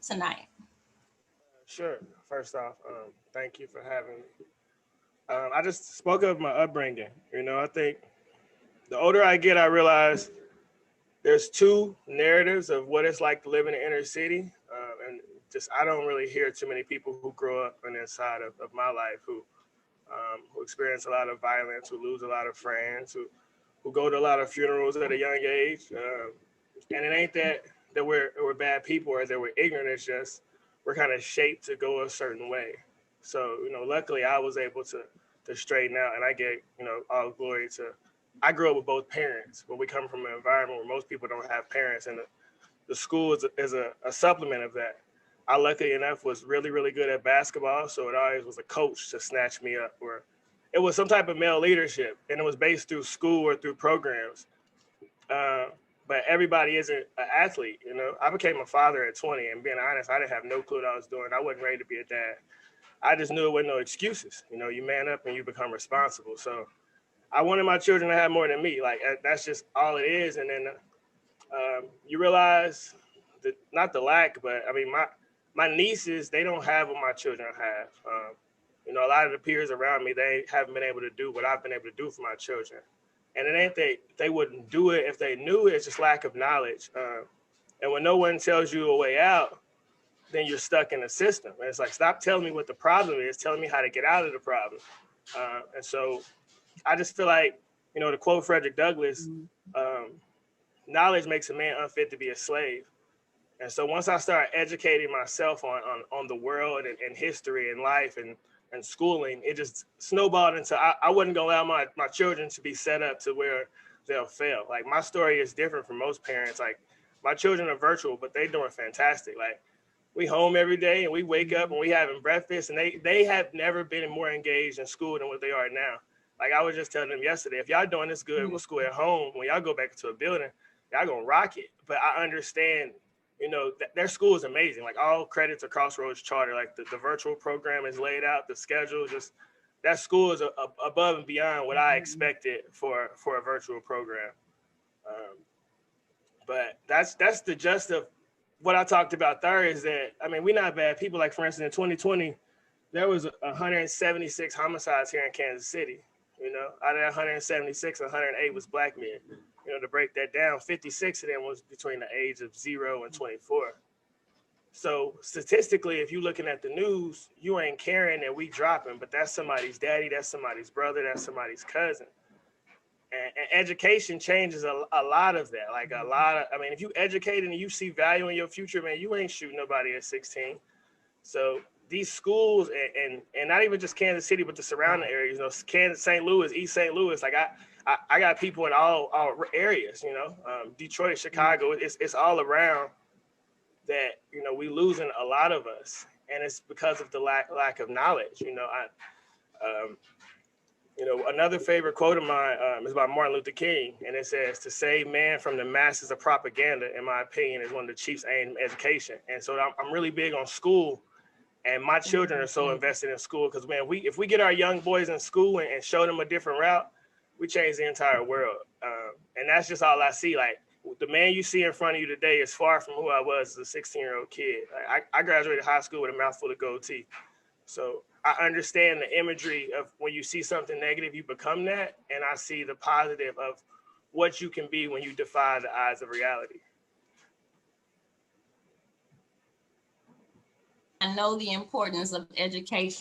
tonight? Sure. First off, thank you for having me. I just spoke of my upbringing. I think the older I get, I realize there's two narratives of what it's like to live in the inner city, and just I don't really hear too many people who grow up on the inside of my life who experience a lot of violence, who lose a lot of friends, who go to a lot of funerals at a young age, and it ain't that we're bad people or that we're ignorant. It's just we're kind of shaped to go a certain way. So luckily I was able to straighten out, and I get all glory to. I grew up with both parents, but we come from an environment where most people don't have parents, and the school is a supplement of that. I luckily enough was really really good at basketball, so it always was a coach to snatch me up. Or it was some type of male leadership, and it was based through school or through programs. Uh, but everybody isn't an athlete. I became a father at 20, and being honest, I didn't have no clue what I was doing. I wasn't ready to be a dad. I just knew it wasn't no excuses. You man up and you become responsible. So I wanted my children to have more than me. Like that's just all it is. And then you realize that not the lack, but I mean my nieces, they don't have what my children have. A lot of the peers around me, they haven't been able to do what I've been able to do for my children. And it ain't they wouldn't do it if they knew it. It's just lack of knowledge. And when no one tells you a way out, then you're stuck in the system. And it's like, stop telling me what the problem is. Tell me how to get out of the problem. And so I just feel like, to quote Frederick Douglass, um, knowledge makes a man unfit to be a slave. And so once I started educating myself on the world and history and life and schooling, it just snowballed into I wouldn't go allow my children to be set up to where they'll fail. Like my story is different from most parents. Like my children are virtual, but they're doing fantastic. Like we home every day and we wake up and we having breakfast, and they have never been more engaged in school than what they are now. Like I was just telling them yesterday, if y'all doing this good with school at home, when y'all go back into a building, y'all gonna rock it. But I understand, their school is amazing. Like all credit to Crossroads Charter. Like the virtual program is laid out, the schedule, just that school is above and beyond what I expected for a virtual program. Um, but that's the gist of what I talked about there. Is that I mean we're not bad people. Like for instance, in 2020, there was 176 homicides here in Kansas City. Out of that 176, 108 was black men. To break that down, 56 of them was between the age of 0 and 24. So statistically, if you're looking at the news, you ain't caring that we dropping, but that's somebody's daddy, that's somebody's brother, that's somebody's cousin. And education changes a lot of that. Like a lot of, I mean, if you educate and you see value in your future, man, you ain't shooting nobody at 16. So these schools and not even just Kansas City, but the surrounding areas, Kansas, St. Louis, East St. Louis, like I got people in all areas, Detroit, Chicago, it's all around that, we losing a lot of us. And it's because of the lack of knowledge. Um, another favorite quote of mine is by Martin Luther King, and it says, "To save man from the masses of propaganda, in my opinion, is one of the chief's aims in education." And so I'm really big on school, and my children are so invested in school because, man, if we get our young boys in school and show them a different route, we change the entire world. And that's just all I see. Like the man you see in front of you today is far from who I was as a 16-year-old kid. I graduated high school with a mouthful of gold teeth. So I understand the imagery of when you see something negative, you become that. And I see the positive of what you can be when you defy the odds of reality. I know the importance of education